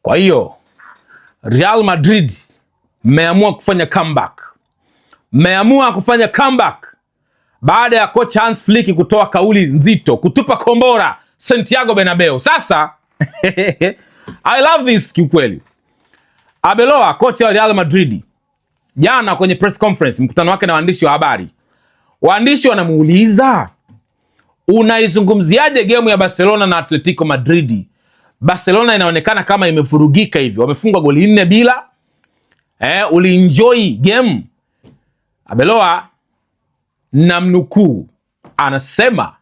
Kwa hiyo Real Madrid mmeamua kufanya comeback. Mmeamua kufanya comeback baada ya kocha Hans Flick kutoa kauli nzito, kutupa kombora Santiago Bernabeu. Sasa I love this kiukweli. Arbeloa, kocha wa Real Madrid, jana kwenye press conference, mkutano wake na waandishi wa habari, waandishi wanamuuliza, unaizungumziaje game ya Barcelona na Atletico Madrid? Barcelona inaonekana kama imefurugika hivi, wamefungwa goli 4-0. Ulienjoy game? Arbeloa, namnukuu, anasema,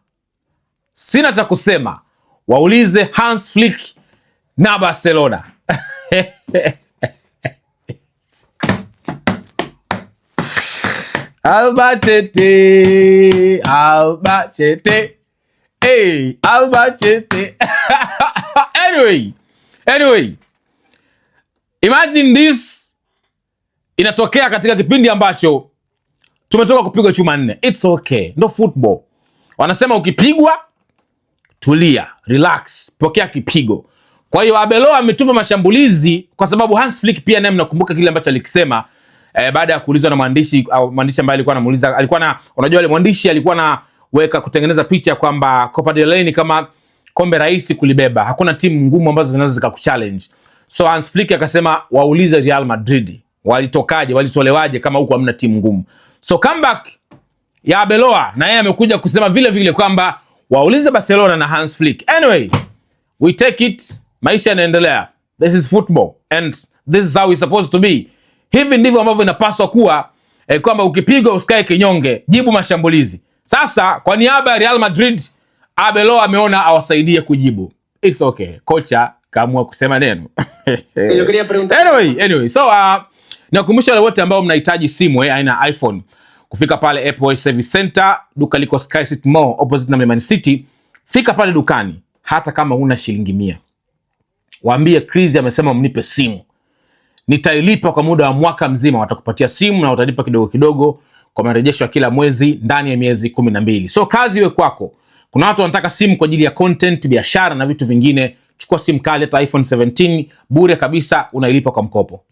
sina cha kusema, waulize Hans Flick na Barcelona. Albacete, Albacete, hey, Albacete. Anyway, imagine this inatokea katika kipindi ambacho tumetoka kupigwa chuma 4. It's okay, ndo football. Wanasema ukipigwa tulia, relax, pokea kipigo. Kwa hiyo Arbeloa ametupa mashambulizi kwa sababu Hans Flick pia naye mnakumbuka kile ambacho alikisema baada ya kuulizwa na mwandishi ambaye alikuwa anamuuliza, unajua ile mwandishi alikuwa anaweka kutengeneza picha kwamba Copa del Rey ni kama kombe rahisi kulibeba, hakuna timu ngumu ambazo zinaweza zikakuchallenge. So Hans Flick akasema waulize Real Madrid walitokaje, walitolewaje kama huko hamna timu ngumu. So comeback ya Arbeloa na yeye amekuja kusema vile vile kwamba waulize Barcelona na Hans Flick. Anyway, we take it, maisha yanaendelea. This is football and this is how it's supposed to be. Hivi ndivyo ambavyo inapaswa kuwa, kwamba ukipigwa usikae kinyonge, jibu mashambulizi. Sasa kwa niaba ya Real Madrid, Arbeloa ameona awasaidie kujibu. It's okay, kocha kaamua kusema neno. Anyway, so nakumbusha wale wote ambao mnahitaji simu aina iPhone, kufika pale Apple Service Center, duka liko Sky City Mall opposite na Man City. Fika pale dukani hata kama huna shilingi 100. Waambie Chris amesema mnipe simu, nitailipa kwa muda wa mwaka mzima. Watakupatia simu na utalipa kidogo kidogo kwa marejesho ya kila mwezi ndani ya miezi 12. So kazi iwe kwako. Kuna watu wanataka simu kwa ajili ya content, biashara na vitu vingine. Chukua simu kali, hata iPhone 17 bure kabisa, unailipa kwa mkopo.